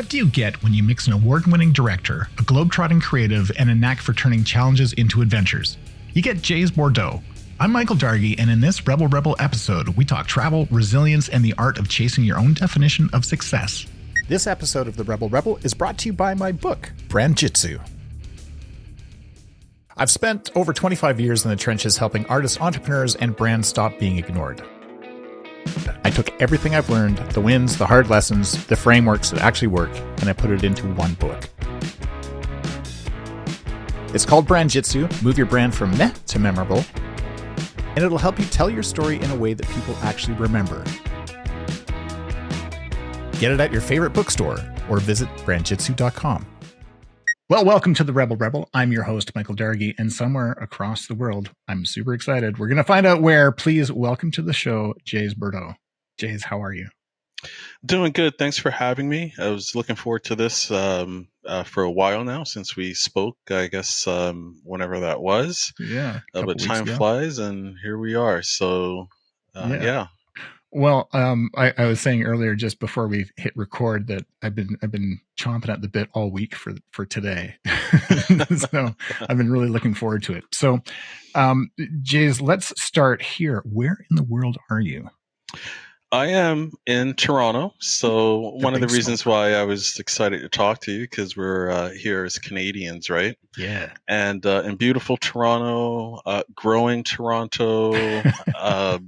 What do you get when you mix an award-winning director, a globe-trotting creative, and a knack for turning challenges into adventures? You get Jaze Bordeaux. I'm Michael Dargy, and in this Rebel Rebel episode, we talk travel, resilience, and the art of chasing your own definition of success. This episode of the Rebel Rebel is brought to you by my book, Brandjitsu. I've spent over 25 years in the trenches helping artists, entrepreneurs, and brands stop being ignored. I took everything I've learned, the wins, the hard lessons, the frameworks that actually work, and I put it into one book. It's called Brandjitsu, Move Your Brand from Meh to Memorable, and it'll help you tell your story in a way that people actually remember. Get it at your favorite bookstore or visit brandjitsu.com. Well, welcome to the Rebel Rebel. I'm your host, Michael Dargy, and somewhere across the world, I'm super excited. We're going to find out where. Please welcome to the show, Jaze Bordeaux. Jaze, how are you? Doing good. Thanks for having me. I was looking forward to this for a while now since we spoke, I guess, whenever that was. Yeah. But time flies, and here we are. So, yeah. Well, I was saying earlier, just before we hit record, that I've been chomping at the bit all week for today. So I've been really looking forward to it. So, Jaze, let's start here. Where in the world are you? I am in Toronto. So one of the reasons why I was excited to talk to you, because we're here as Canadians, right? Yeah. And in beautiful Toronto, growing Toronto,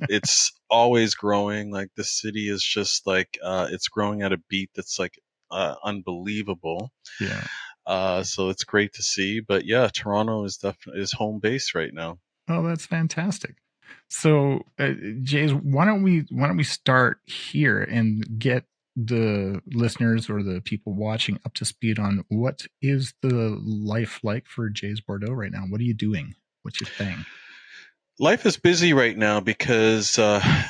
it's always growing. Like the city is just like it's growing at a beat that's like unbelievable. Yeah. So it's great to see. But yeah, Toronto is definitely is home base right now. Oh, that's fantastic. So, Jaze, why don't we start here and get the listeners or the people watching up to speed on what is the life like for Jaze Bordeaux right now? What are you doing? What's your thing? Life is busy right now because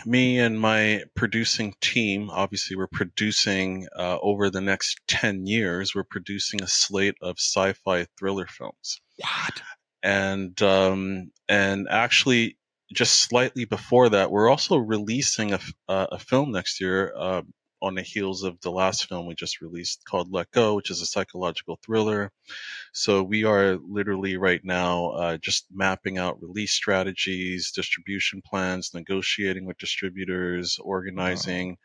me and my producing team, obviously we're producing over the next 10 years, we're producing a slate of sci-fi thriller films. What? And actually, just slightly before that, we're also releasing a film next year on the heels of the last film we just released called Let Go, which is a psychological thriller. So we are literally right now just mapping out release strategies, distribution plans, negotiating with distributors, organizing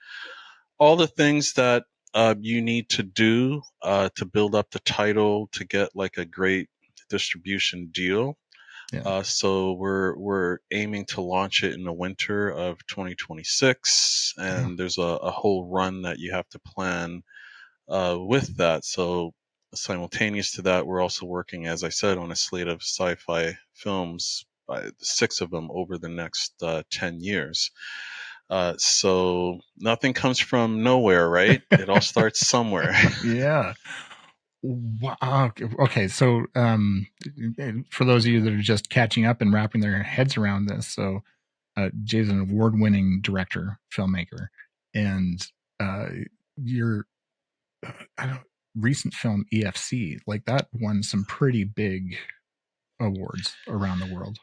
all the things that you need to do to build up the title to get like a great distribution deal. Yeah. So we're aiming to launch it in the winter of 2026, and there's a whole run that you have to plan with that. So simultaneous to that, we're also working, as I said, on a slate of sci-fi films, 6 of them over the next 10 years. So nothing comes from nowhere, right? It all starts somewhere. Yeah. Wow. Okay. So, for those of you that are just catching up and wrapping their heads around this, so Jay's an award-winning director, filmmaker, and your recent film EFC, like that, won some pretty big awards around the world.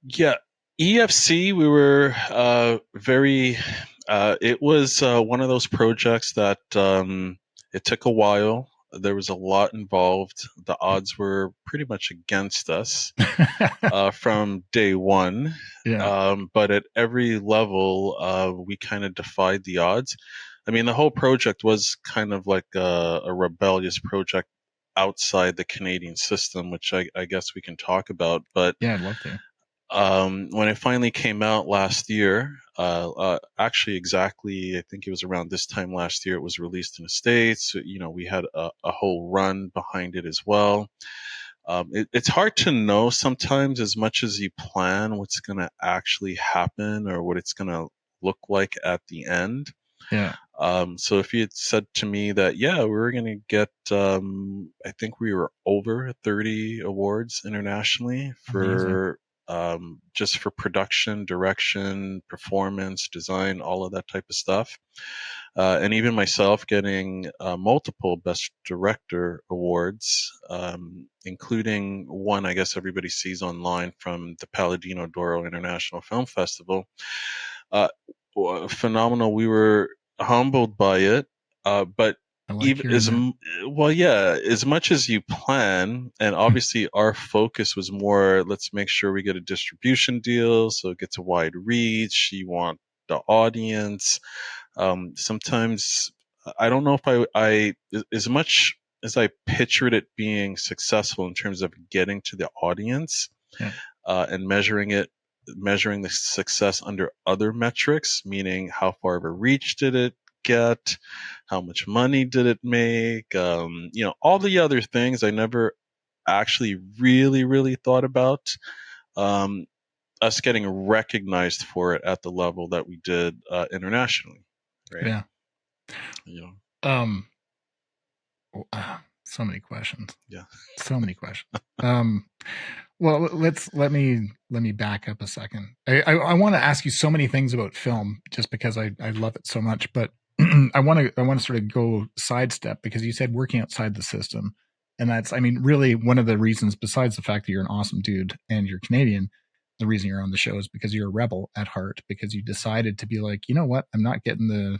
Yeah, EFC, we were very. It was one of those projects that it took a while. There was a lot involved. The odds were pretty much against us from day one. Yeah. But at every level, we kind of defied the odds. I mean, the whole project was kind of like a rebellious project outside the Canadian system, which I guess we can talk about. But yeah, I'd love to. When it finally came out last year, actually exactly, I think it was around this time last year, it was released in the States. You know, we had a whole run behind it as well. It's hard to know sometimes as much as you plan what's going to actually happen or what it's going to look like at the end. Yeah. So if you had said to me that, yeah, we were going to get, I think we were over 30 awards internationally for just for production, direction, performance, design, all of that type of stuff. And even myself getting multiple Best Director awards, including one I guess everybody sees online from the Palladino d'Oro International Film Festival. Phenomenal. We were humbled by it, but I like even hearing that. well, yeah, as much as you plan, and obviously our focus was more, let's make sure we get a distribution deal so it gets a wide reach. You want the audience. Sometimes I don't know if I as much as I pictured it being successful in terms of getting to the audience, Yeah. and measuring the success under other metrics, meaning how far of a reach did it get, how much money did it make, all the other things I never actually really thought about. Um, Us getting recognized for it at the level that we did internationally, right? Yeah. You know, Um, so many questions. yeah. So many questions. Um, well, let me back up a second. I want to ask you so many things about film just because I love it so much, but I want to sort of go sidestep because you said working outside the system, and that's I mean really one of the reasons besides the fact that you're an awesome dude and you're Canadian. The reason you're on the show is because you're a rebel at heart because you decided to be like, you know what, I'm not getting the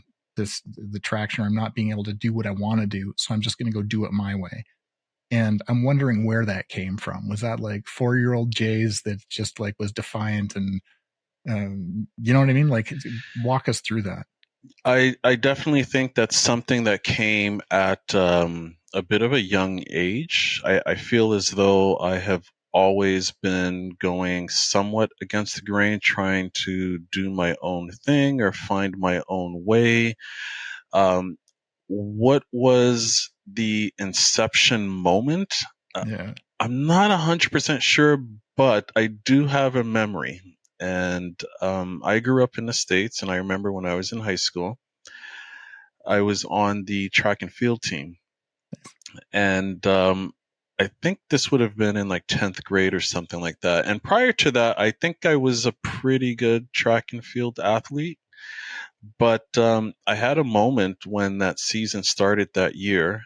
traction, or I'm not being able to do what I want to do, so I'm just going to go do it my way. And I'm wondering where that came from. Was that like 4-year-old Jays that just like was defiant and you know what I mean? Like walk us through that. I definitely think that's something that came at a bit of a young age. I feel as though I have always been going somewhat against the grain, trying to do my own thing or find my own way. Um, what was the inception moment? Uh, Yeah. I'm not 100% sure, but I do have a memory. And I grew up in the States, and I remember when I was in high school, I was on the track and field team. And I think this would have been in like 10th grade or something like that. And prior to that, I think I was a pretty good track and field athlete. But I had a moment when that season started that year,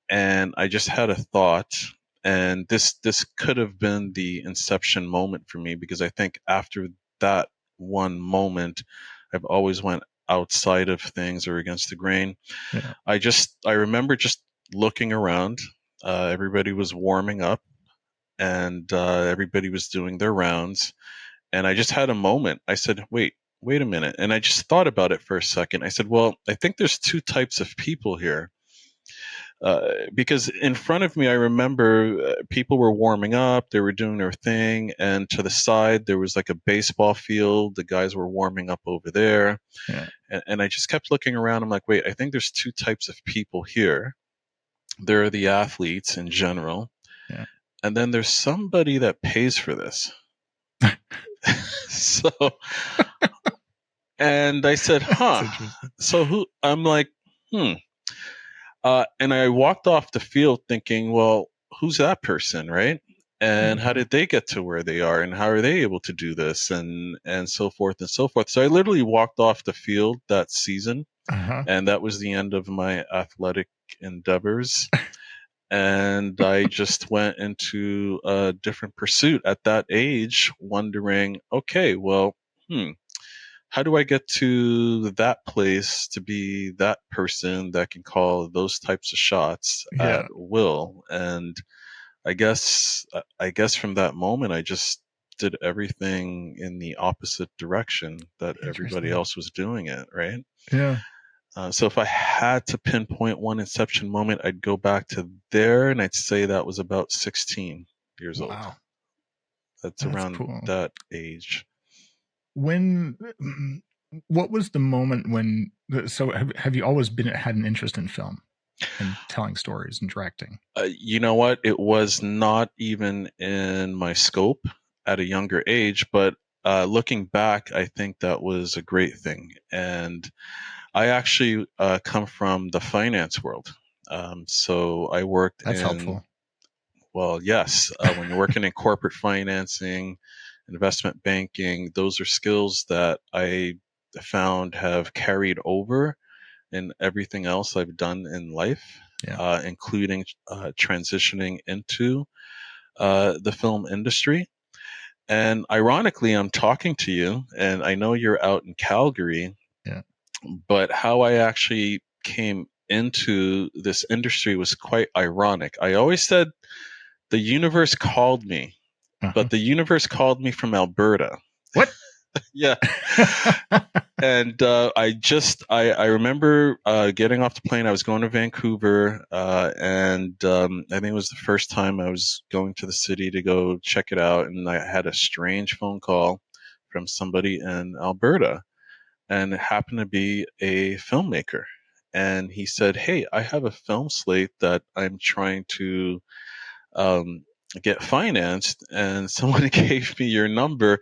and I just had a thought. And this could have been the inception moment for me, because I think after that one moment, I've always went outside of things or against the grain. Yeah. I remember just looking around. Everybody was warming up, and everybody was doing their rounds. And I just had a moment. I said, wait a minute. And I just thought about it for a second. I said, well, I think there's two types of people here. Because in front of me, I remember people were warming up, they were doing their thing, and to the side, there was like a baseball field. The guys were warming up over there. Yeah. And I just kept looking around. I'm like, wait, I think there's two types of people here. There are the athletes in general, Yeah. and then there's somebody that pays for this. So, and I said, That's huh. interesting. So who? I'm like, hmm. And I walked off the field thinking, well, who's that person, right? And how Mm-hmm. did they get to where they are, and how are they able to do this, and so forth and so forth. So I literally walked off the field that season, Uh-huh. and that was the end of my athletic endeavors. And I just went into a different pursuit at that age, wondering, okay, well, how do I get to that place to be that person that can call those types of shots at Yeah. will? And I guess from that moment, I just did everything in the opposite direction that everybody Interesting. else was doing it, right? Yeah. So if I had to pinpoint one inception moment, I'd go back to there, and I'd say that was about 16 years old. Wow. That's That's around cool. that age. When what was the moment when so have you always been had an interest in film and telling stories and directing? You know what? It was not even in my scope at a younger age, but looking back, I think that was a great thing. And I actually come from the finance world. So I worked That's in, helpful. well, yes, when you're working in corporate financing, investment banking, those are skills that I found have carried over in everything else I've done in life, Yeah. including transitioning into the film industry. And ironically, I'm talking to you, and I know you're out in Calgary, Yeah. but how I actually came into this industry was quite ironic. I always said the universe called me, Uh-huh. but the universe called me from Alberta. What? Yeah. And I remember getting off the plane. I was going to Vancouver, and I think it was the first time I was going to the city to go check it out. And I had a strange phone call from somebody in Alberta, and it happened to be a filmmaker. And he said, "Hey, I have a film slate that I'm trying to um, get financed, and someone gave me your number."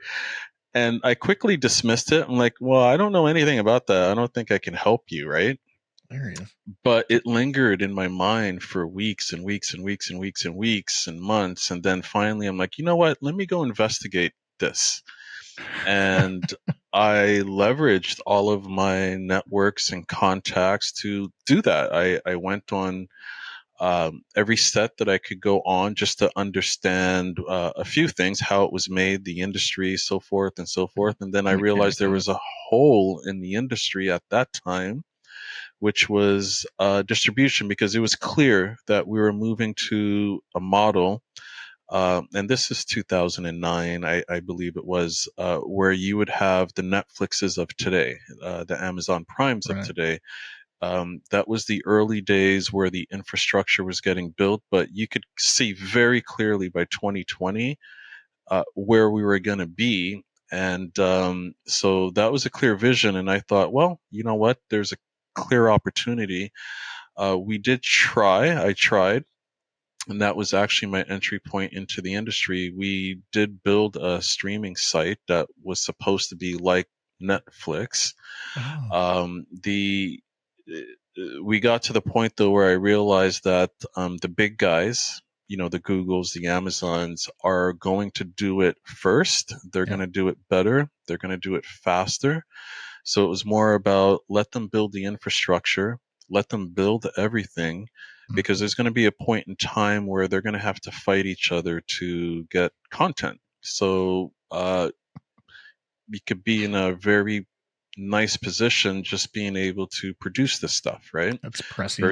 And I quickly dismissed it. I'm like, well, I don't know anything about that. I don't think I can help you, right? Hilarious. But it lingered in my mind for weeks and weeks and weeks and weeks and weeks and months. And then finally, I'm like, you know what? Let me go investigate this. And I leveraged all of my networks and contacts to do that. I went on every set that I could go on just to understand a few things, how it was made, the industry, so forth and so forth. And then I The realized mechanics there of it. was a hole in the industry at that time, which was distribution, because it was clear that we were moving to a model. And this is 2009, I believe it was, where you would have the Netflixes of today, the Amazon Primes of Right. today. That was the early days where the infrastructure was getting built, but you could see very clearly by 2020 where we were going to be. And so that was a clear vision. And I thought, well, you know what? There's a clear opportunity. We did try. I tried. And that was actually my entry point into the industry. We did build a streaming site that was supposed to be like Netflix. Oh. The We got to the point though where I realized that the big guys, the Googles, the Amazons, are going to do it first. They're Yeah. going to do it better. They're going to do it faster. So it was more about let them build the infrastructure, let them build everything, because Mhm. there's going to be a point in time where they're going to have to fight each other to get content. So you could be in a very nice position just being able to produce this stuff, right? That's prescient.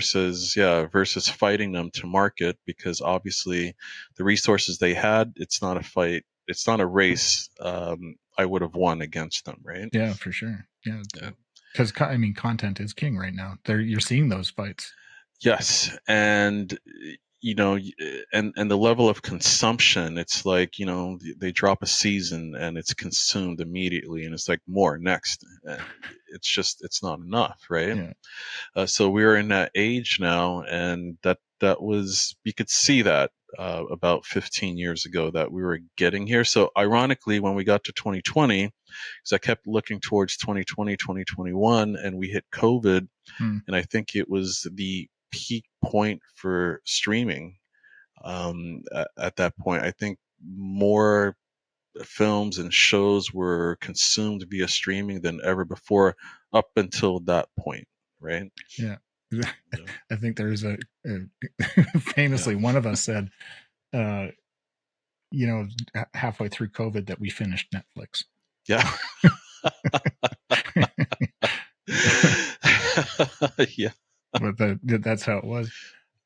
Versus fighting them to market, because obviously the resources they had, it's not a fight, it's not a race. I would have won against them, right? Yeah, for sure. Yeah. Yeah. Because I mean, content is king right now. You're seeing those fights. Yes, and and the level of consumption, it's like, they drop a season and it's consumed immediately, and it's like more next, and it's not enough, right? Yeah. So we're in that age now, and that was, you could see that about 15 years ago that we were getting here. So ironically, when we got to 2020, because I kept looking towards 2020, 2021, and we hit COVID, Hmm. and I think it was the peak point for streaming. At that point, I think more films and shows were consumed via streaming than ever before up until that point, right? Yeah. Yeah. I think there's a Yeah. famously one of us said, uh, halfway through COVID that we finished Netflix. Yeah. Yeah. But that's how it was.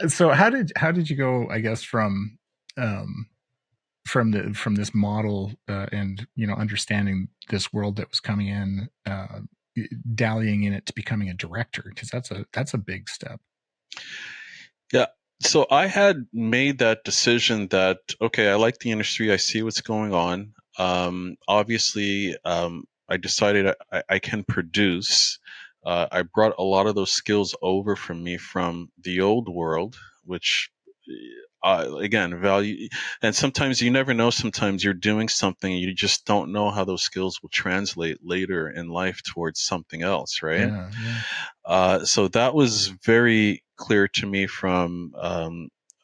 So how did you go? I guess um, from this model and understanding this world that was coming in, dallying in it to becoming a director, because that's a big step. Yeah. So I had made that decision that, okay, I like the industry. I see what's going on. Obviously, I decided I can produce. I brought a lot of those skills over from me from the old world, which, again, value. And sometimes you never know. Sometimes you're doing something and you just don't know how those skills will translate later in life towards something else, right? Yeah, yeah. So that was very clear to me from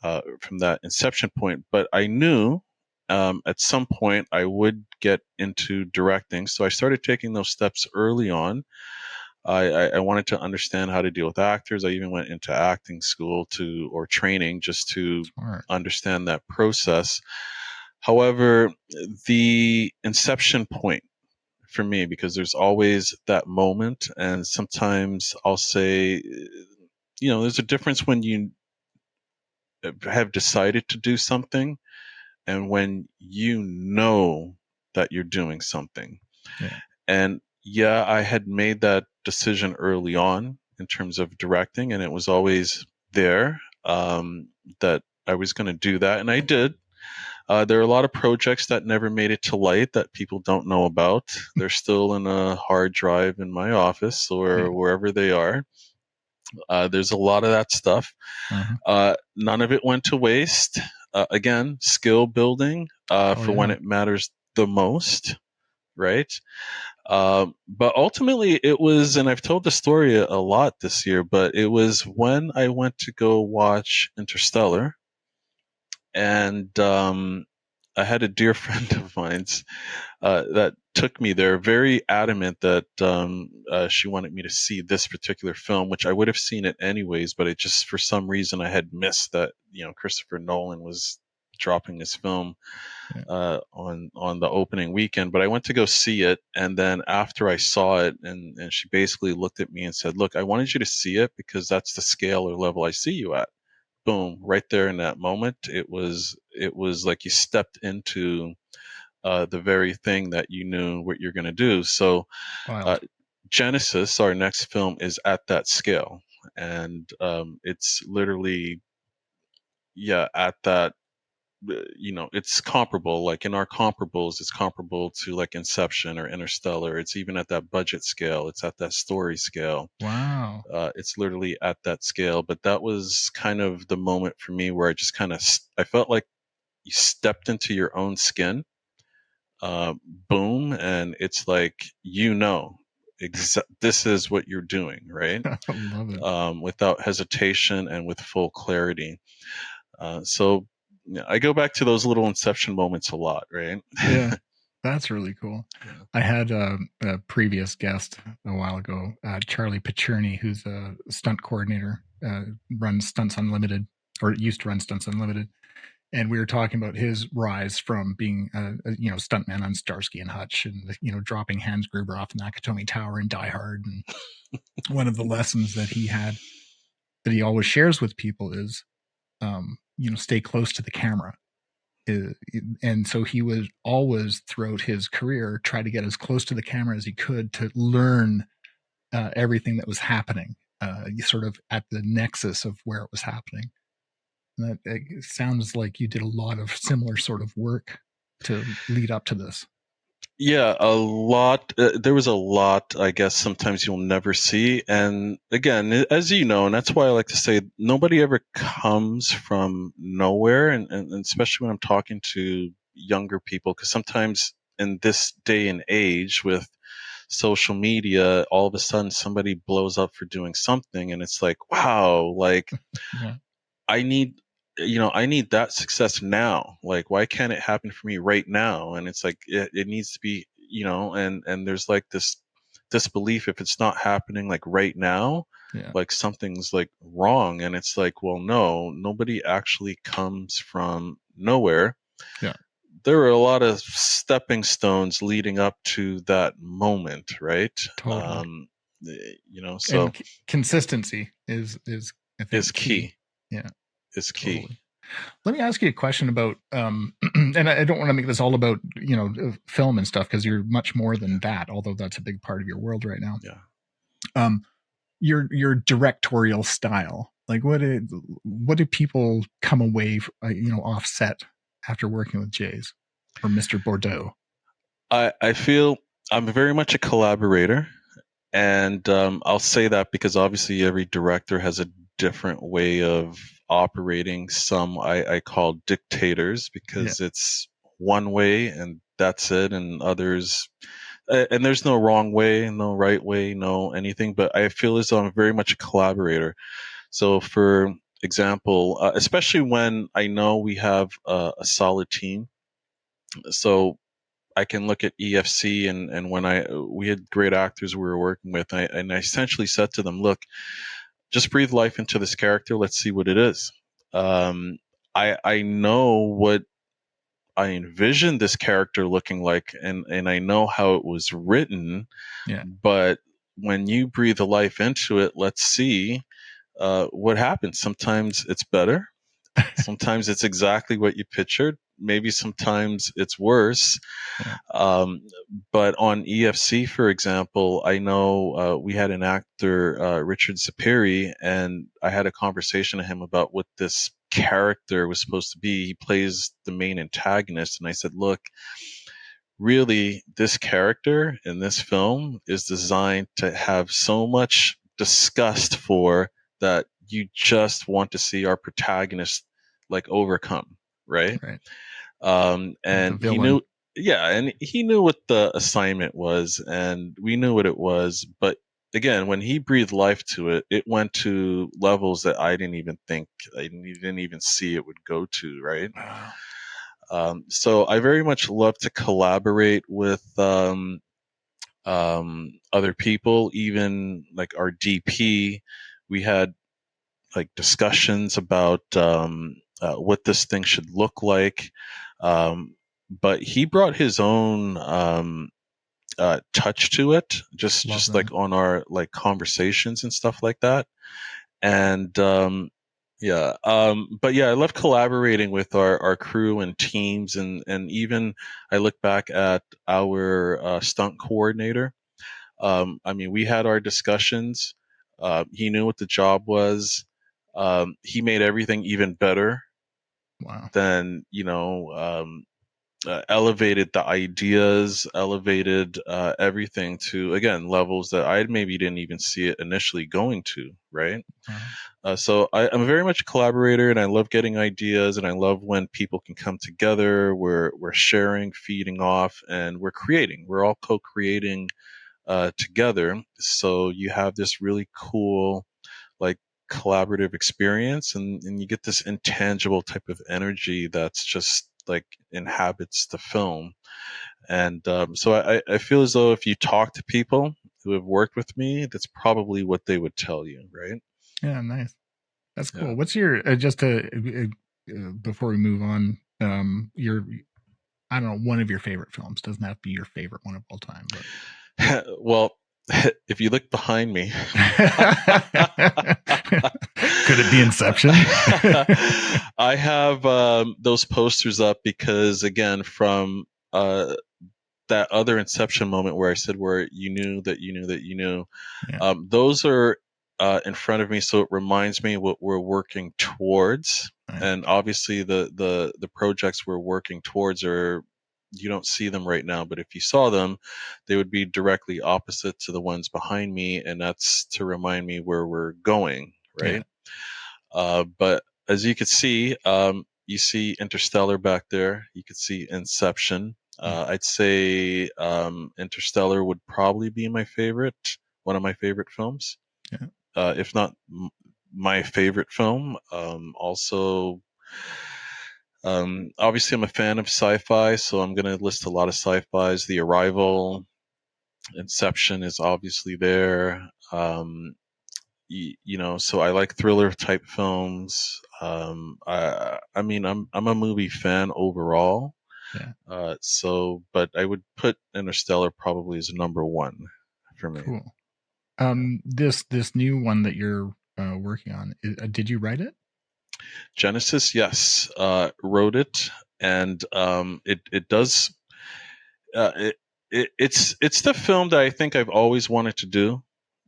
that inception point. But I knew at some point I would get into directing, so I started taking those steps early on. I wanted to understand how to deal with actors. I even went into acting school or training just to Smart. understand that process. However, the inception point for me, because there's always that moment, and sometimes I'll say there's a difference when you have decided to do something and when you know that you're doing something. Yeah. And yeah, I had made that decision early on in terms of directing, and it was always there, that I was going to do that, and I did. There are a lot of projects that never made it to light that people don't know about. They're still in a hard drive in my office Yeah. or wherever they are. There's a lot of that stuff. Uh-huh. None of it went to waste. Again, skill building Oh for when yeah. it matters the most, right? But ultimately, it was, and I've told the story a lot this year, but it was when I went to go watch Interstellar, and I had a dear friend of mine's that took me there, very adamant that she wanted me to see this particular film, which I would have seen it anyways, but it just, for some reason, I had missed that, Christopher Nolan was dropping his film Yeah. on the opening weekend. But I went to go see it, and then after I saw it, and she basically looked at me and said, "Look, I wanted you to see it because that's the scale or level I see you at." Boom! Right there in that moment, it was like you stepped into the very thing that you knew what you're going to do. So, uh, Wild. Genesis, our next film, is at that scale, and it's literally, yeah, at that. It's comparable. Like in our comparables, it's comparable to like Inception or Interstellar. It's even at that budget scale. It's at that story scale. Wow. It's literally at that scale. But that was kind of the moment for me where I just kind of I felt like you stepped into your own skin, uh, boom, and it's like, this is what you're doing, right? I love it. Without hesitation and with full clarity. So yeah, I go back to those little inception moments a lot, right? Yeah. That's really cool. Yeah. I had a previous guest a while ago, Charlie Pacherny, who's a stunt coordinator, runs Stunts Unlimited, or used to run Stunts Unlimited. And we were talking about his rise from being stuntman on Starsky and Hutch, and dropping Hans Gruber off the Nakatomi Tower in Die Hard. And one of the lessons that he had, that he always shares with people, is stay close to the camera. And so he was always, throughout his career, try to get as close to the camera as he could to learn everything that was happening, sort of at the nexus of where it was happening. And that, it sounds like you did a lot of similar sort of work to lead up to this. Yeah, a lot. There was a lot, I guess, sometimes you'll never see. And again, as you know, and that's why I like to say nobody ever comes from nowhere. And especially when I'm talking to younger people, because sometimes in this day and age with social media, all of a sudden somebody blows up for doing something. And it's like, wow, like Yeah, I need, I need that success now. Like, why can't it happen for me right now? And it's like, it needs to be, and there's like this disbelief if it's not happening like right now, yeah, like something's like wrong. And it's like, well, no, nobody actually comes from nowhere. yeah, There were a lot of stepping stones leading up to that moment, right? totally. So And consistency is I is think key. key. Yeah, Is key. totally. Let me ask you a question about, and I don't want to make this all about film and stuff, because you're much more than that. Although that's a big part of your world right now. Yeah. Um, your directorial style, like what do people come away offset after working with Jaze or Mr. Bordeaux? I feel I'm very much a collaborator, and I'll say that because obviously every director has a different way of operating. Some I call dictators Yeah, because it's one way and that's it, and others, and there's no wrong way, no right way, no anything. But I feel as though I'm very much a collaborator. So, for example, especially when I know we have a solid team, so I can look at EFC, and when we had great actors we were working with, and I essentially said to them, "Look, just breathe life into this character. Let's see what it is." Um, I know what I envisioned this character looking like, and I know how it was written, yeah, but when you breathe the life into it, let's see what happens? Sometimes it's better. Sometimes it's exactly what you pictured. Maybe sometimes it's worse. Yeah. Um, but on EFC, for example, I know we had an actor, Richard Zapiri, and I had a conversation with him about what this character was supposed to be. He plays the main antagonist, and I said, look, really, this character in this film is designed to have so much disgust for that you just want to see our protagonist like overcome, right? Right. The And he villain. knew, yeah, and he knew what the assignment was, and we knew what it was. But again, when he breathed life to it, it went to levels that I didn't even think, didn't even see it would go to, right? Wow. So I very much love to collaborate with other people, even like our DP. We had like discussions about what this thing should look like. But he brought his own touch to it, Love just that. like on our like conversations and stuff like that. And yeah, but yeah, I love collaborating with our crew and teams, and even I look back at our stunt coordinator. I mean, we had our discussions. He knew what the job was. He made everything even better Wow. than elevated the ideas, elevated everything to again levels that I maybe didn't even see it initially going to. Right. Wow. So I'm very much a collaborator, and I love getting ideas, and I love when people can come together. We're sharing, feeding off, and we're creating. We're all co-creating together. So you have this really cool, like, collaborative experience, and you get this intangible type of energy that's just like inhabits the film. And so I feel as though if you talk to people who have worked with me, that's probably what they would tell you, right? Yeah. Nice. That's Yeah. cool. What's your just to before we move on? Your I don't know, one of your favorite films. Doesn't have to be your favorite one of all time, but Well, if you look behind me, could it be Inception? I have those posters up because, again, from that other Inception moment where I said, where you knew that you knew that you knew, Yeah. those are in front of me, so it reminds me what we're working towards. Right. And obviously, the projects we're working towards are, you don't see them right now, but if you saw them, they would be directly opposite to the ones behind me, and that's to remind me where we're going, Yeah. right? But as you can see, you see Interstellar back there. You could see Inception. Mm. I'd say Interstellar would probably be my favorite, one of my favorite films, Yeah. if not my favorite film. Also, obviously, I'm a fan of sci-fi, so I'm going to list a lot of sci-fis. The Arrival, Inception is obviously there. So I like thriller type films. I mean, I'm a movie fan overall. Yeah. But I would put Interstellar probably as number one for me. Cool. Yeah. This new one that you're working on, did you write it? Genesis, yes, wrote it, and it does. It's the film that I think I've always wanted to do.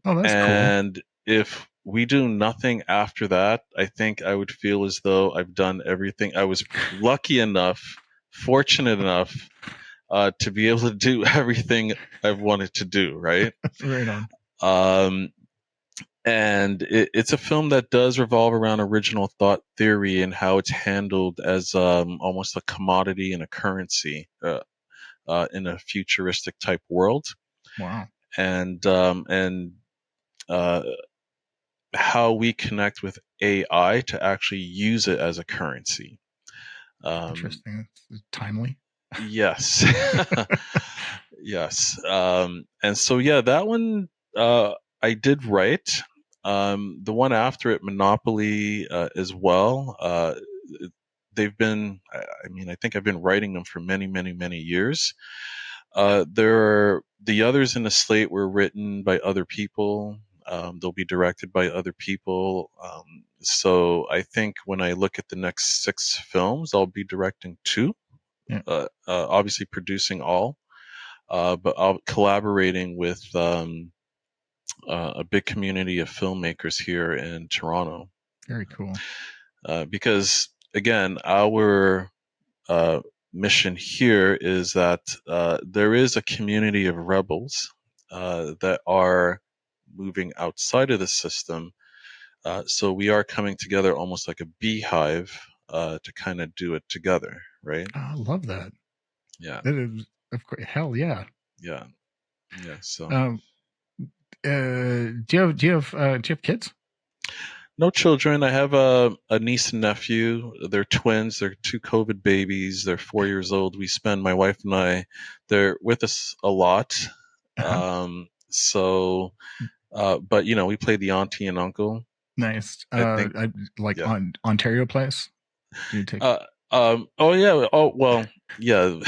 Oh, that's cool. And if we do nothing after that, I think I would feel as though I've done everything. I was lucky enough, fortunate enough, to be able to do everything I've wanted to do, right? Right on. Um, and it's a film that does revolve around original thought theory and how it's handled as almost a commodity and a currency in a futuristic type world. Wow. And uh, how we connect with AI to actually use it as a currency. Interesting. It's timely. Yes. Yes. And so, yeah, that one I did write. The one after it, Monopoly, as well. They've been, I mean, I think I've been writing them for many, many, many years. There are the others in the slate were written by other people. They'll be directed by other people. So I think when I look at the next 6 films, I'll be directing 2, Yeah. obviously producing all, but I'll collaborating with a big community of filmmakers here in Toronto. Very cool. Because again, our uh, mission here is that there is a community of rebels that are moving outside of the system. So we are coming together almost like a beehive to kind of do it together, right? I love that. Yeah, That is, of course, hell yeah. yeah, yeah. So Um, do you have kids? no children. I have a niece and nephew. They're twins. They're 2 COVID babies. They're 4 years old. We spend, my wife and I, they're with us a lot. Uh-huh. So, but we play the auntie and uncle. Nice. I think, Like yeah. on Ontario Place. Do you take? Oh yeah. Oh well. Yeah.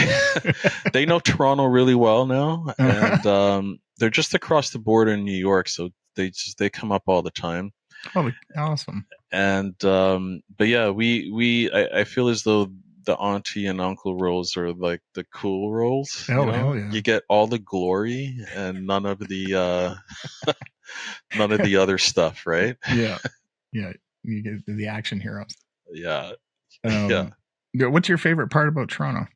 They know Toronto really well now, and they're just across the border in New York, so they come up all the time. Oh, awesome. And but yeah, I feel as though the auntie and uncle roles are like the cool roles. Oh, hell yeah. You get all the glory and none of the none of the other stuff, right? Yeah. Yeah. You get the action heroes. Yeah, yeah. What's your favorite part about Toronto?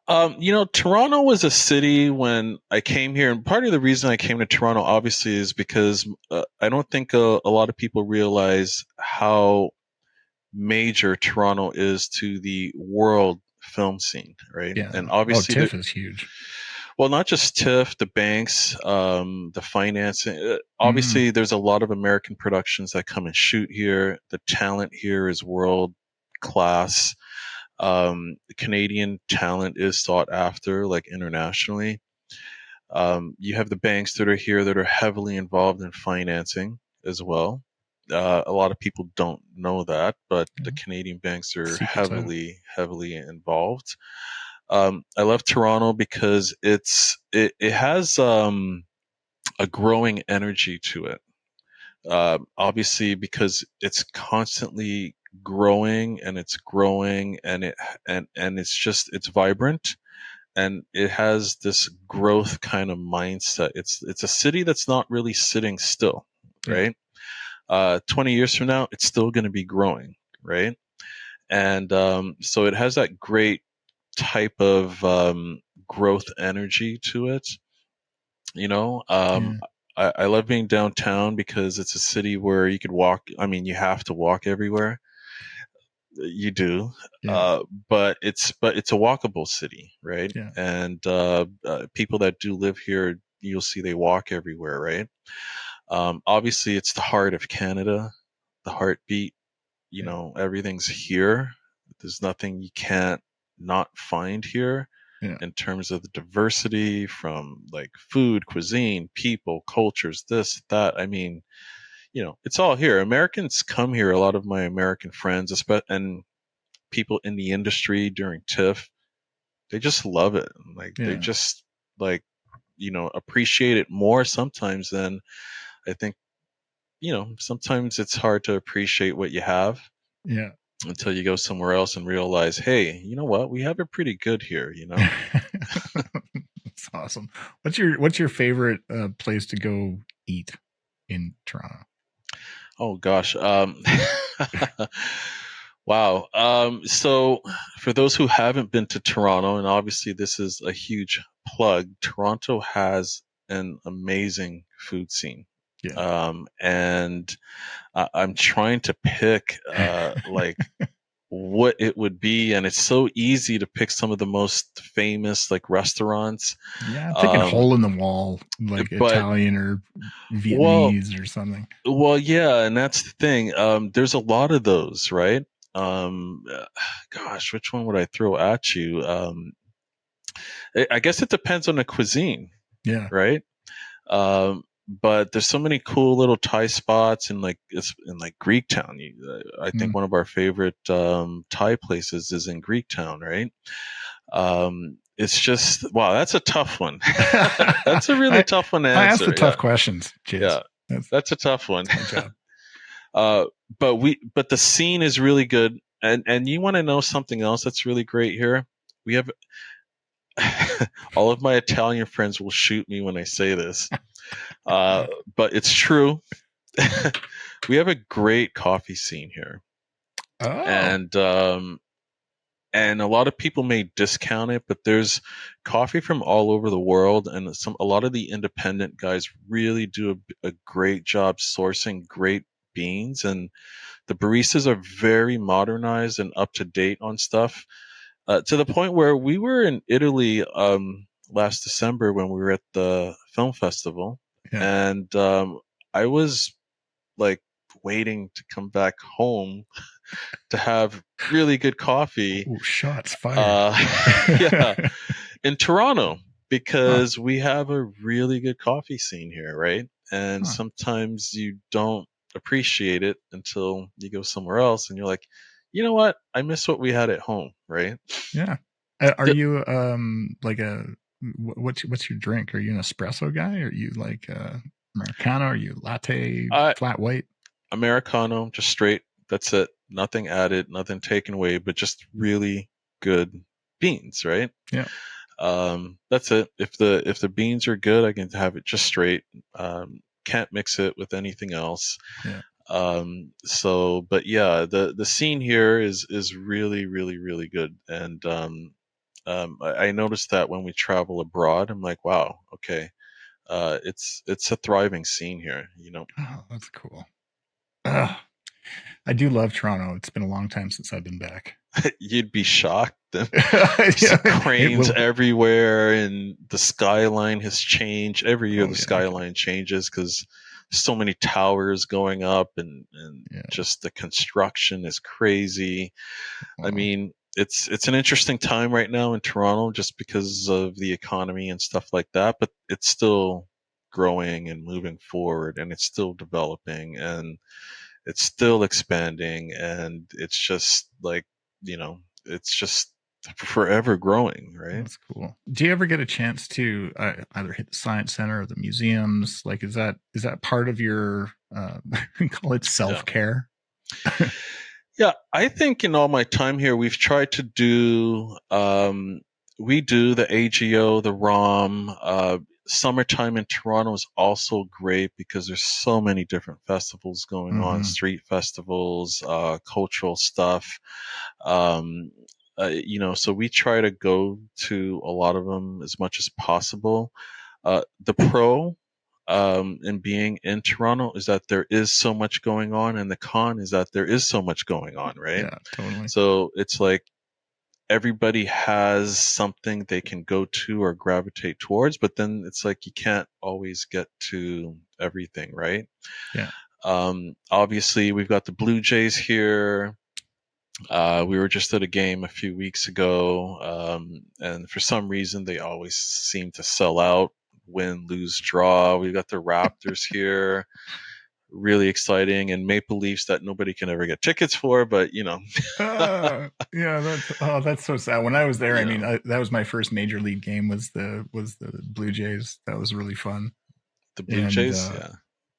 Toronto was a city when I came here, and part of the reason I came to Toronto, obviously, is because I don't think a lot of people realize how major Toronto is to the world film scene, right? Yeah. And Oh, obviously, TIFF is huge. well, not just TIFF, the banks, the financing. Mm. Obviously, there's a lot of American productions that come and shoot here. The talent here is world class. Canadian talent is sought after, like internationally. You have the banks that are here that are heavily involved in financing as well. A lot of people don't know that, but the Canadian banks are Secret side. heavily involved. I love Toronto because it has a growing energy to it. Obviously, because it's constantly growing and it's growing and it's vibrant and it has this growth kind of mindset. It's a city that's not really sitting still, Yeah. right? 20 years from now, it's still going to be growing, right? And so it has that great type of growth energy to it. Yeah. I love being downtown because it's a city where you could walk. I mean, you have to walk everywhere. You do, Yeah. but it's a walkable city, right? Yeah. And people that do live here, you'll see they walk everywhere, right? Obviously, it's the heart of Canada, the heartbeat. Yeah. Everything's here. There's nothing you can't not find here Yeah. in terms of the diversity from like food, cuisine, people, cultures, this, that. I mean, it's all here. Americans come here. A lot of my American friends, and people in the industry during TIFF, they just love it. Like they Yeah. just like appreciate it more sometimes than I think. Sometimes it's hard to appreciate what you have Yeah. until you go somewhere else and realize, hey, you know what? We have it pretty good here. That's awesome. What's your favorite place to go eat in Toronto? Oh gosh. Wow. So for those who haven't been to Toronto, and obviously this is a huge plug, Toronto has an amazing food scene. Yeah. And I'm trying to pick like what it would be, and it's so easy to pick some of the most famous like restaurants. Yeah, I'm thinking hole in the wall, like But Italian or well, Vietnamese or something. well, yeah, and that's the thing. There's a lot of those, right? Um, uh, Gosh, which one would I throw at you? I guess it depends on the cuisine, Yeah. right? But there's so many cool little Thai spots in like Greektown. I think Mm. one of our favorite Thai places is in Greektown, right? It's just wow, that's a tough one. That's a really I, tough one to I ask the answer. tough Yeah, questions, James. yeah, that's a tough one. That's my job. But the scene is really good, and you want to know something else that's really great here? We have all of my Italian friends will shoot me when I say this, but it's true. We have a great coffee scene here, Oh, and a lot of people may discount it, but there's coffee from all over the world, and a lot of the independent guys really do a great job sourcing great beans, and the baristas are very modernized and up to date on stuff, to the point where we were in Italy last December when we were at the film festival, yeah. and I was like waiting to come back home to have really good coffee. Ooh, shots fired. Yeah, in Toronto, Huh, because we have a really good coffee scene here, right? And huh. sometimes you don't appreciate it until you go somewhere else and you're like, you know what? I miss what we had at home, right? Yeah. Are The, you like what's your drink? Are you an espresso guy? Are you like Americano? Are you latte, I flat white? Americano, just straight. That's it. Nothing added, nothing taken away, but just really good beans, right? Yeah. That's it. If the beans are good, I can have it just straight. Can't mix it with anything else. Yeah. But yeah, the scene here is really really really good, and I noticed that when we travel abroad, I'm like, wow, okay, it's a thriving scene here. Oh, that's cool. Ugh, I do love Toronto. It's been a long time since I've been back. You'd be shocked. See Yeah, it cranes will. everywhere, and the skyline has changed. Every year Oh the yeah, I can. skyline changes because so many towers going up, and Yeah. just the construction is crazy. I Wow. mean, it's an interesting time right now in Toronto just because of the economy and stuff like that, but it's still growing and moving forward, and it's still developing, and it's still expanding, and it's just like, it's just forever growing, right? That's cool. Do you ever get a chance to either hit the science center or the museums? Like, is that part of your call it Yeah. self care? Yeah, I think in all my time here, we've tried to do, we do the AGO, the ROM. Summertime in Toronto is also great because there's so many different festivals going on, Mm-hmm. street festivals, cultural stuff. Um, so we try to go to a lot of them as much as possible. The pro in being in Toronto is that there is so much going on, and the con is that there is so much going on, right? Yeah, totally. So it's like everybody has something they can go to or gravitate towards, but then it's like you can't always get to everything, right? Yeah. Obviously, we've got the Blue Jays here. We were just at a game a few weeks ago, and for some reason they always seem to sell out, win, lose, draw. We've got the Raptors here, really exciting, and Maple Leafs that nobody can ever get tickets for, but Yeah, that's so sad. When I was there, I you mean, know, that was my first major league game. Was the Blue Jays. That was really fun. the Blue And Jays, yeah,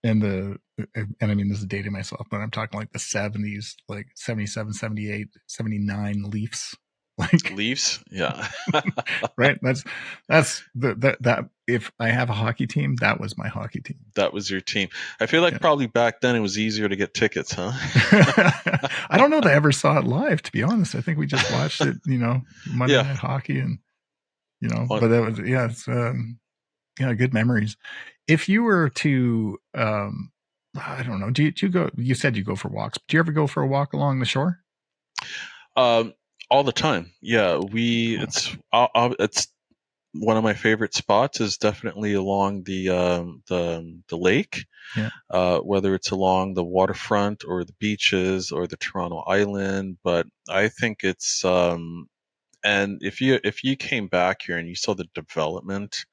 and the and I mean, this is dating myself, but I'm talking like the 70s, like 77, 78, 79 Leafs. Like, Leafs, yeah, right? That's that if I have a hockey team, that was my hockey team. that was your team. I feel like Yeah. probably back then it was easier to get tickets, huh? I don't know that I ever saw it live, to be honest. I think we just watched it, Monday Yeah, Night Hockey, and on, but that was, yeah, it's yeah, good memories. If you were to I don't know, do you go, you said you go for walks, but do you ever go for a walk along the shore? um, all the time. Yeah, we Cool. it's one of my favorite spots is definitely along the lake, Yeah. whether it's along the waterfront or the beaches or the Toronto Island. But I think it's and if you came back here and you saw the development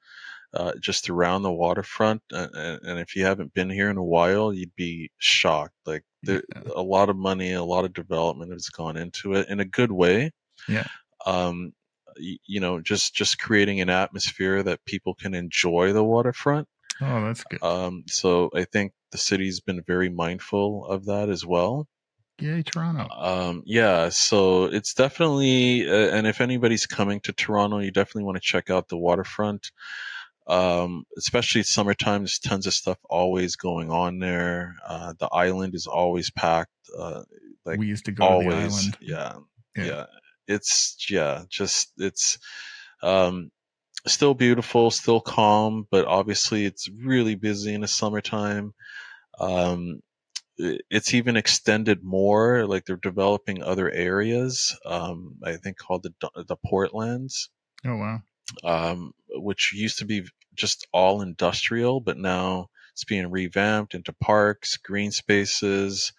just around the waterfront, and if you haven't been here in a while, you'd be shocked. Like there, Yeah. a lot of money, a lot of development has gone into it in a good way. Yeah. Um, just creating an atmosphere that people can enjoy the waterfront. Oh, that's good. So I think the city's been very mindful of that as well. Yay, Toronto. Yeah, so it's definitely, and if anybody's coming to Toronto, you definitely want to check out the waterfront. Especially summertime, there's tons of stuff always going on there. The island is always packed, like We used to go to the always. island. Yeah, Yeah. yeah. It's um, still beautiful, still calm, but obviously it's really busy in the summertime. Um, it's even extended more, like they're developing other areas, I think called the Portlands, Oh, wow. which used to be just all industrial, but now it's being revamped into parks, green spaces.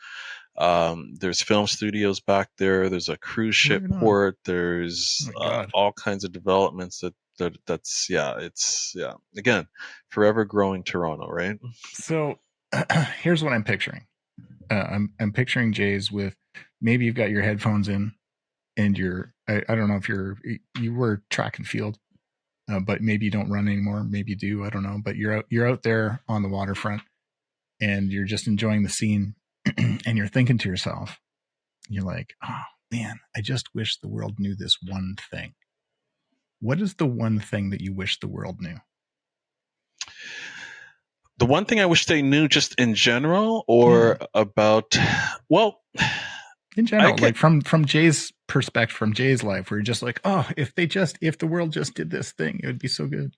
There's film studios back there. There's a cruise ship Right on. port. Oh, There's my God. all kinds of developments that's yeah. It's yeah. Again, forever growing Toronto, right? So here's what I'm picturing. I'm picturing Jays with, maybe you've got your headphones in and I don't know if you were track and field, but maybe you don't run anymore. Maybe you do. I don't know. But you're out there on the waterfront and you're just enjoying the scene and you're thinking to yourself, you're like, oh man, I just wish the world knew this one thing. What is the one thing that you wish the world knew? The one thing I wish they knew, just in general, Yeah. or about, well, In I general, can. like from Jay's perspective, from Jay's life, where you're just like, oh, if the world just did this thing, it would be so good.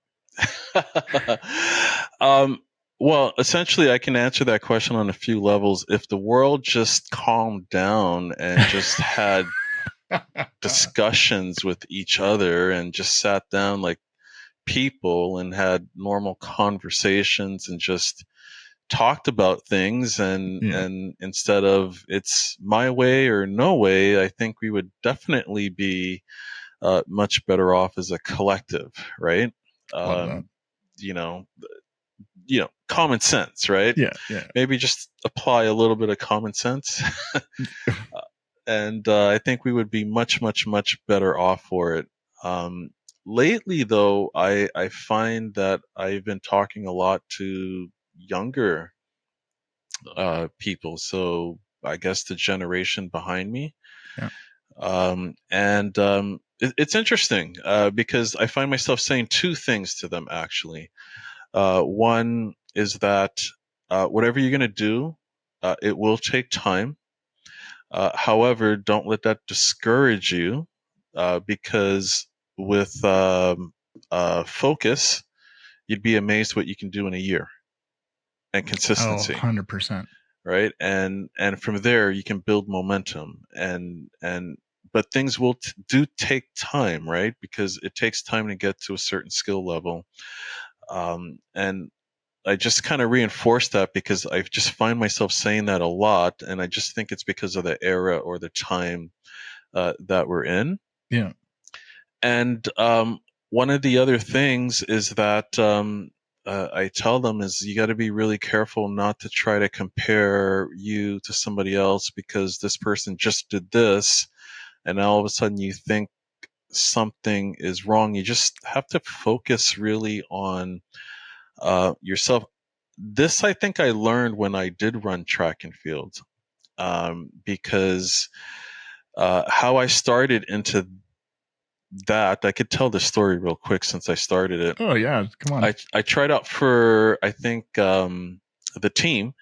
um, well, essentially, I can answer that question on a few levels. If the world just calmed down and just had discussions with each other and just sat down like people and had normal conversations and just talked about things, Yeah. and instead of it's my way or no way, I think we would definitely be much better off as a collective, right? Love that. Um, you know, common sense, right? Yeah. Yeah. Maybe just apply a little bit of common sense, and I think we would be much, much, much better off for it. Um, Lately, though, I find that I've been talking a lot to younger people, so I guess the generation behind me. Yeah. And it's interesting because I find myself saying two things to them actually. One is that whatever you're going to do, it will take time. However, don't let that discourage you because with focus, you'd be amazed what you can do in a year, and Oh, consistency. 100%. Right, and from there you can build momentum, and but things will do take time, right, because it takes time to get to a certain skill level. And I just kind of reinforce that because I just find myself saying that a lot, and I just think it's because of the era or the time that we're in. Yeah. And one of the other things is that I tell them is you got to be really careful not to try to compare you to somebody else because this person just did this, and all of a sudden you think something is wrong. You just have to focus really on yourself. This I think I learned when I did run track and field, because how I started into that, I could tell the story real quick since I started it. Oh yeah. Come on. I tried out for, I think, the team,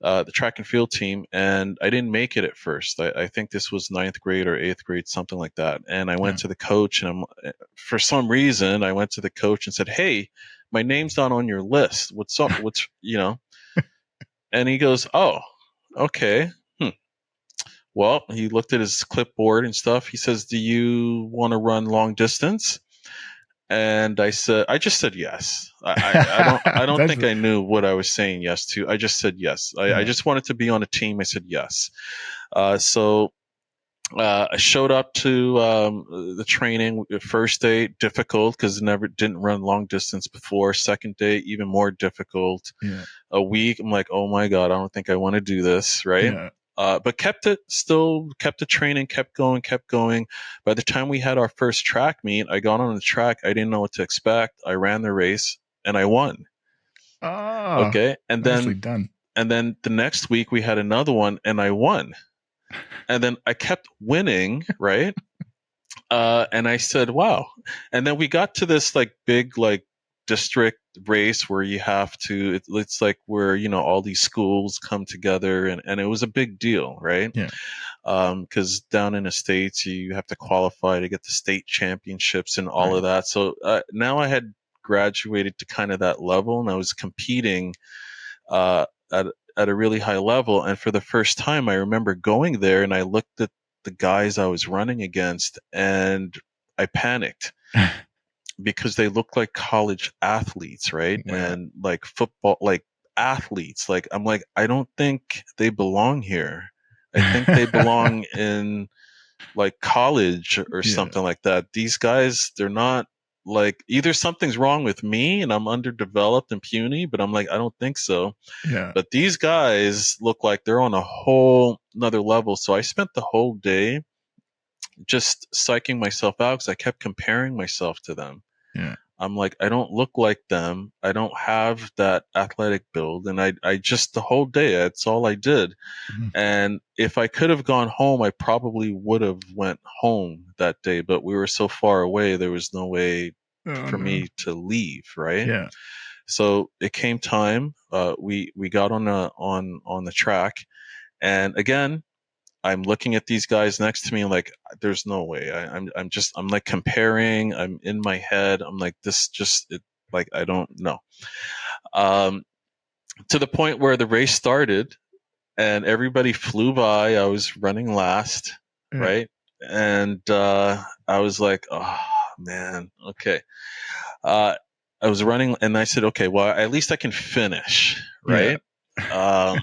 the track and field team, and I didn't make it at first. I think this was ninth grade or eighth grade, something like that. And I went Yeah. to the coach, and for some reason, I went to the coach and said, "Hey, my name's not on your list. What's up? What's?" And he goes, "Oh, okay. Hmm. Well," he looked at his clipboard and stuff. He says, "Do you want to run long distance?" And I just said yes. I don't That's think I knew what I was saying yes to. I just said yes. I yeah. just wanted to be on a team. I said yes. So I showed up to the training. First day difficult because never didn't run long distance before. Second day even more difficult. Yeah. A week I'm like, oh my god, I don't think I want to do this. Right. Yeah. But kept the training, kept going. By the time we had our first track meet, I got on the track. I didn't know what to expect. I ran the race and I won. Oh, Okay. nicely done. And then the next week we had another one and I won. And then I kept winning, right? And I said, wow. And then we got to this like big, like district race where you have to, it's like where, all these schools come together and it was a big deal, right? Yeah. Because down in the States, you have to qualify to get the state championships and all Right. of that. So now I had graduated to kind of that level and I was competing uh, at, at a really high level. And for the first time, I remember going there and I looked at the guys I was running against and I panicked because they looked like college athletes, right? Yeah. And like football, like athletes. Like, I'm like, I don't think they belong here. I think they belong in like college or Yeah. something like that. These guys, they're not like, either something's wrong with me and I'm underdeveloped and puny, but I'm like, I don't think so. Yeah. But these guys look like they're on a whole another level. So I spent the whole day just psyching myself out because I kept comparing myself to them. Yeah. I'm like, I don't look like them. I don't have that athletic build. And I just, the whole day, that's all I did. Mhm. And if I could have gone home, I probably would have went home that day, but we were so far away. There was no way Oh, for no. me to leave. Right. Yeah. So it came time. We got on the track and again, I'm looking at these guys next to me like, there's no way. I'm like comparing. I'm in my head. I'm like, this just, like, I don't know. To the point where the race started and everybody flew by. I was running last, Yeah. right? And I was like, oh man, okay. I was running and I said, okay, well, at least I can finish, Yeah. right?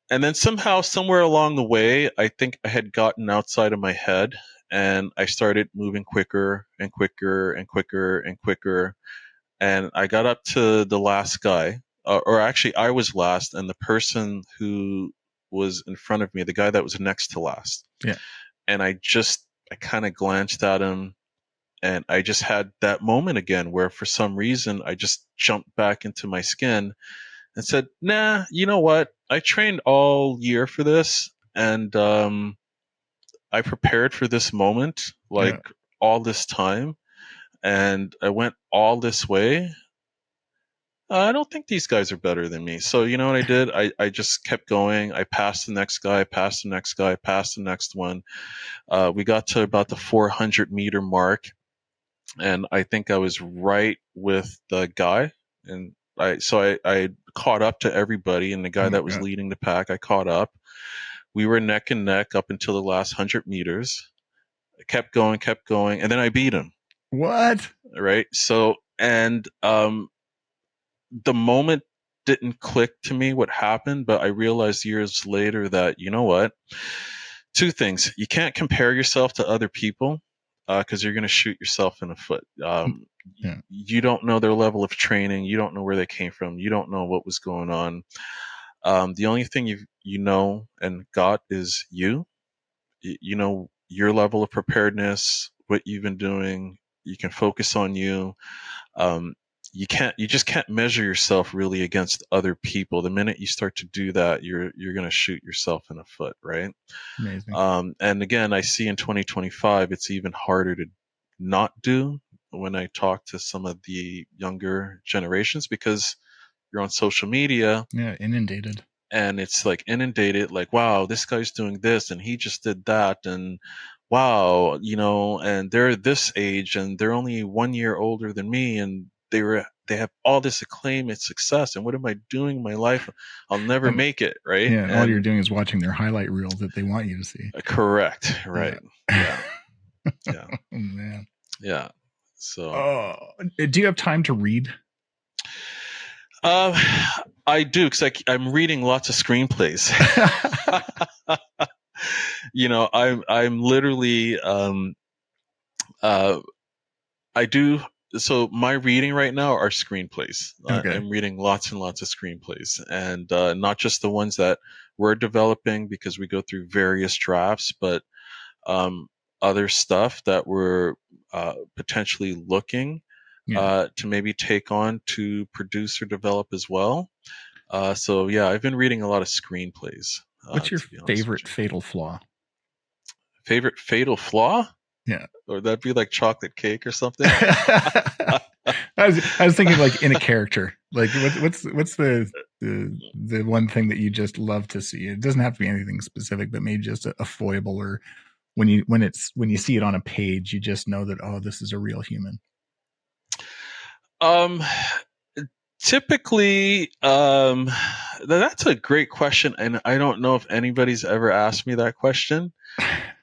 And then somehow, somewhere along the way, I think I had gotten outside of my head and I started moving quicker and quicker and quicker and quicker. And I got up to the last guy, or actually, I was last, and the person who was in front of me, the guy that was next to last. Yeah. And I kind of glanced at him and I just had that moment again where for some reason I just jumped back into my skin and said, nah, you know what? I trained all year for this and I prepared for this moment Yeah. like all this time and I went all this way. I don't think these guys are better than me. So you know what I did? I just kept going. I passed the next guy, passed the next guy, passed the next one. We got to about the 400-meter mark and I think I was right with the guy. And I caught up to everybody and the Oh guy my that was God. leading the pack, I caught up. We were neck and neck up until the last 100 meters. I kept going, and then I beat him. What? Right. So, and, the moment didn't click to me what happened, but I realized years later that, you know what? Two things. You can't compare yourself to other people because you're going to shoot yourself in the foot. Yeah. You don't know their level of training. You don't know where they came from. You don't know what was going on. The only thing you know and got is you. You know your level of preparedness, what you've been doing. You can focus on you. Um, you just can't measure yourself really against other people. The minute you start to do that, you're going to shoot yourself in the foot, right? Amazing. And again, I see in 2025, it's even harder to not do when I talk to some of the younger generations because you're on social media Yeah. Inundated. and it's like inundated, like, wow, this guy's doing this and he just did that. And wow, and they're this age and they're only 1 year older than me. And they have all this acclaim and success. And what am I doing in my life? I'll never And make it. Right. yeah, and all you're doing is watching their highlight reels that they want you to see. Correct. Right. Yeah. Yeah. Oh man. Yeah. So, Oh, do you have time to read? uh, I do because I'm reading lots of screenplays. I'm literally, I do So my reading right now are screenplays. Okay. I'm reading lots and lots of screenplays, and not just the ones that we're developing because we go through various drafts, but um, other stuff that we're potentially looking Yeah. to maybe take on to produce or develop as well. So yeah, I've been reading a lot of screenplays. What's your To be honest with favorite you, fatal flaw? favorite fatal flaw, Yeah. or that'd be like chocolate cake or something. I was thinking like in a character. Like what's the one thing that you just love to see? It doesn't have to be anything specific, but maybe just a foible, or when you see it on a page, you just know that, oh, this is a real human. Um, Typically, that's a great question, and I don't know if anybody's ever asked me that question.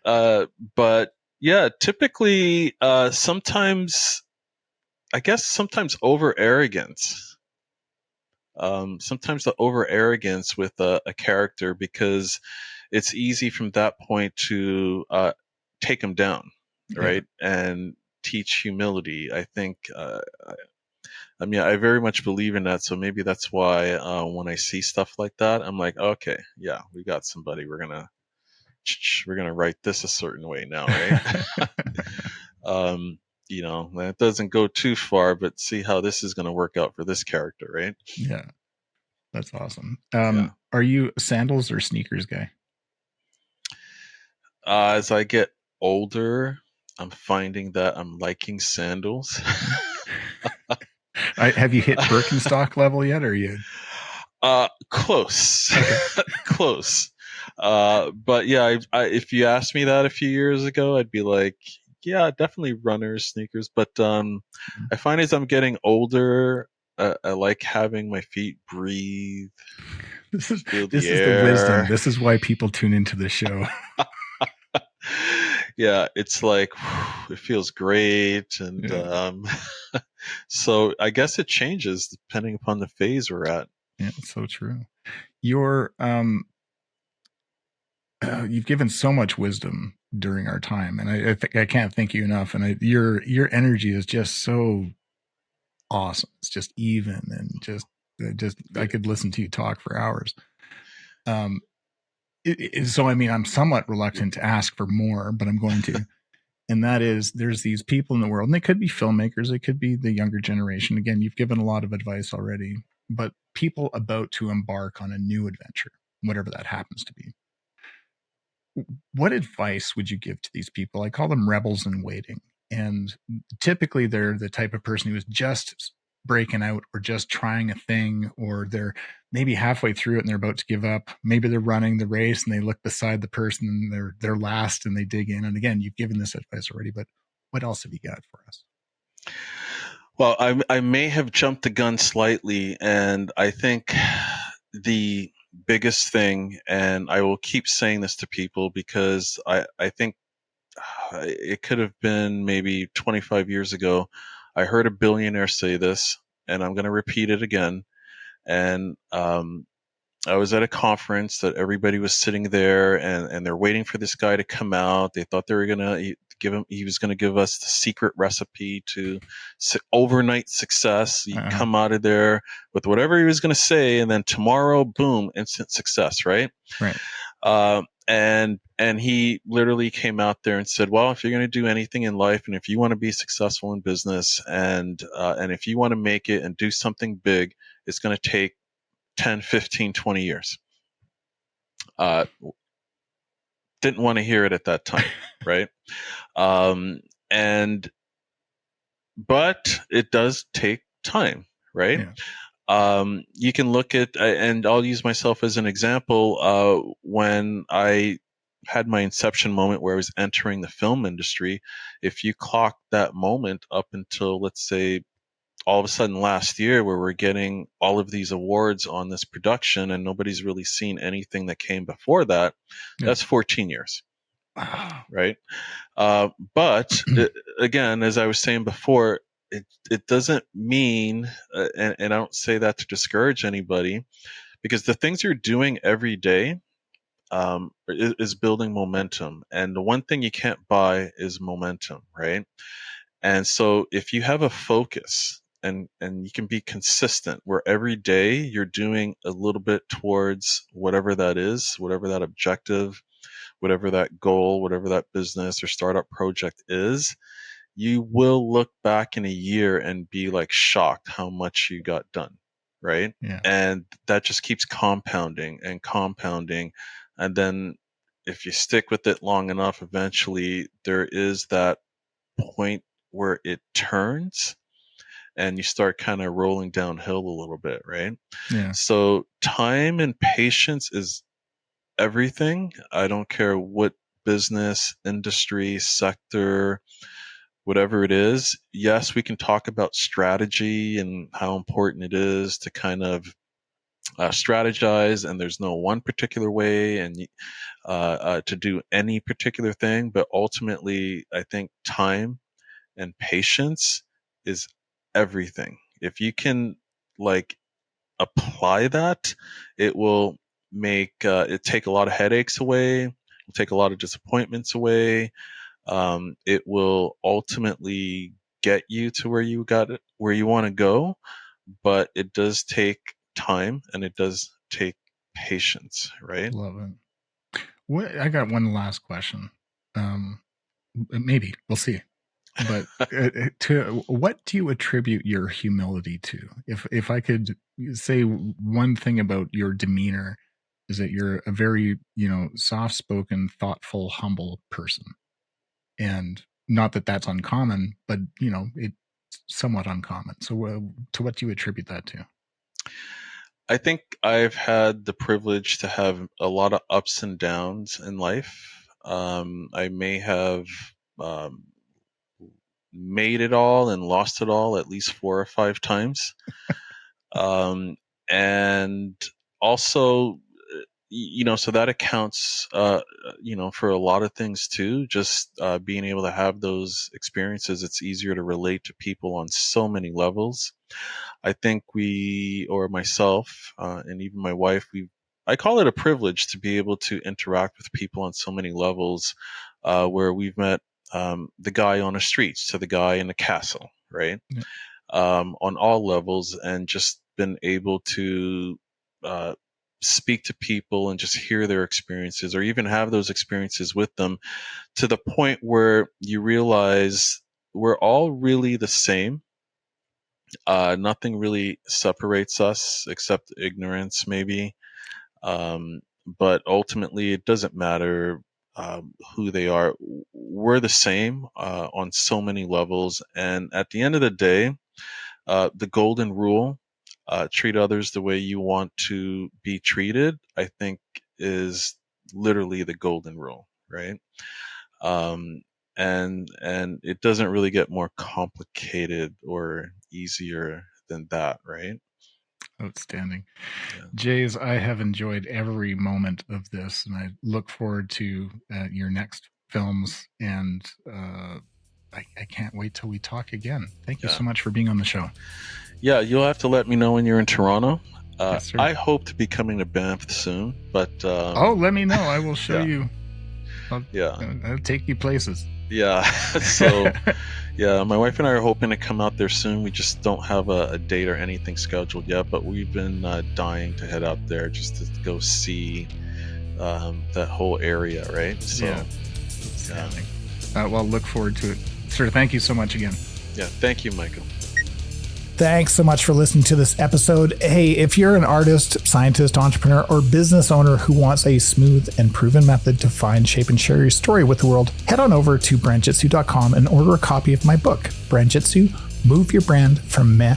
Uh, but yeah, typically, sometimes I guess sometimes over arrogance. Sometimes the over arrogance with a character because it's easy from that point to take them down, Yeah. right? And teach humility. I think. I mean, I very much believe in that. So maybe that's why when I see stuff like that, I'm like, okay, yeah, we got somebody. We're gonna write this a certain way now, right? um, that doesn't go too far, but see how this is gonna work out for this character, right? Yeah. That's awesome. Yeah. Are you a sandals or sneakers guy? As I get older, I'm finding that I'm liking sandals. Have you hit Birkenstock level yet? Or are you Close, okay? close. But yeah, if you asked me that a few years ago, I'd be like, yeah, definitely runners, sneakers. But I find as I'm getting older, I like having my feet breathe, This is feel the this is the wisdom. air. This is why people tune into the show. Yeah, it's like it feels great, and Yeah, so I guess it changes depending upon the phase we're at. yeah, it's so true. You're you've given so much wisdom during our time, and I think I can't thank you enough. And your energy is just so awesome. It's just even and just I could listen to you talk for hours. Um, so I mean, I'm somewhat reluctant to ask for more, but I'm going to. And that is, there's these people in the world, and they could be filmmakers, they could be the younger generation. Again, you've given a lot of advice already, but people about to embark on a new adventure, whatever that happens to be. What advice would you give to these people? I call them rebels in waiting. And typically they're the type of person who is just breaking out or just trying a thing, or they're maybe halfway through it and they're about to give up. Maybe they're running the race and they look beside the person and they're last and they dig in. And again, you've given this advice already, but what else have you got for us? Well, I may have jumped the gun slightly, and I think the biggest thing, and I will keep saying this to people because I think it could have been maybe 25 years ago. I heard a billionaire say this, and I'm going to repeat it again. And I was at a conference that everybody was sitting there, and they're waiting for this guy to come out. They thought they were gonna give him. He was gonna give us the secret recipe to overnight success. You Uh-huh. come out of there with whatever he was gonna say, and then tomorrow, boom, instant success, right? Right. And he literally came out there and said, well, if you're going to do anything in life, and if you want to be successful in business, and if you want to make it and do something big, it's going to take 10, 15, 20 years. Uh, didn't want to hear it at that time, right? Um, and but it does take time, right? Yeah. You can look at, and I'll use myself as an example. When I had my inception moment where I was entering the film industry, if you clock that moment up until, let's say, all of a sudden last year where we're getting all of these awards on this production and nobody's really seen anything that came before that, Yeah. that's 14 years, Wow. right? But again, as I was saying before, it doesn't mean, and I don't say that to discourage anybody, because the things you're doing every day is building momentum. And the one thing you can't buy is momentum, right? And so if you have a focus and you can be consistent where every day you're doing a little bit towards whatever that is, whatever that objective, whatever that goal, whatever that business or startup project is, you will look back in a year and be like shocked how much you got done, right? Yeah. And that just keeps compounding and compounding. And then if you stick with it long enough, eventually there is that point where it turns and you start kind of rolling downhill a little bit, right? Yeah. So time and patience is everything. I don't care what business, industry, sector, whatever it is. Yes, we can talk about strategy and how important it is to kind of strategize, and there's no one particular way and to do any particular thing. But ultimately, I think time and patience is everything. If you can like apply that, it will make it take a lot of headaches away, will take a lot of disappointments away. It will ultimately get you to where you got it, where you want to go, but it does take time and it does take patience, right? Love it. I got one last question. Maybe we'll see. But to what do you attribute your humility to? If I could say one thing about your demeanor, is that you're a very, soft-spoken, thoughtful, humble person. And not that that's uncommon, but, it's somewhat uncommon. So to what do you attribute that to? I think I've had the privilege to have a lot of ups and downs in life. I may have made it all and lost it all at least 4 or 5 times. And also, so that accounts, for a lot of things too. Just being able to have those experiences, it's easier to relate to people on so many levels. I think myself, and even my wife, I call it a privilege to be able to interact with people on so many levels, where we've met the guy on the streets to the guy in the castle, right? Yeah. On all levels, and just been able to speak to people and just hear their experiences, or even have those experiences with them, to the point where you realize we're all really the same. Nothing really separates us except ignorance, maybe. But ultimately, it doesn't matter who they are. We're the same on so many levels. And at the end of the day, the golden rule, treat others the way you want to be treated, I think is literally the golden rule, right? And it doesn't really get more complicated or easier than that, right? Outstanding. Yeah. Jaze, I have enjoyed every moment of this, and I look forward to your next films, and I can't wait till we talk again. Thank you so much for being on the show. Yeah, you'll have to let me know when you're in Toronto. Yes, sir. I hope to be coming to Banff soon, but let me know. I will show you. I'll take you places. Yeah. So yeah, my wife and I are hoping to come out there soon. We just don't have a date or anything scheduled yet, but we've been dying to head out there just to go see that whole area, right? So well, look forward to it. Sir, thank you so much again. Yeah, thank you, Michael. Thanks so much for listening to this episode. Hey, if you're an artist, scientist, entrepreneur, or business owner who wants a smooth and proven method to find, shape, and share your story with the world, head on over to brandjitsu.com and order a copy of my book, Brand Jitsu, Move Your Brand from Meh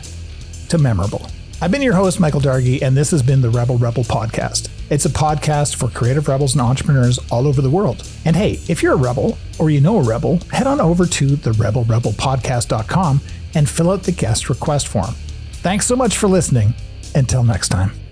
to Memorable. I've been your host, Michael Dargy, and this has been the Rebel Podcast. It's a podcast for creative rebels and entrepreneurs all over the world. And hey, if you're a rebel or you know a rebel, head on over to therebelrebelpodcast.com and fill out the guest request form. Thanks so much for listening. Until next time.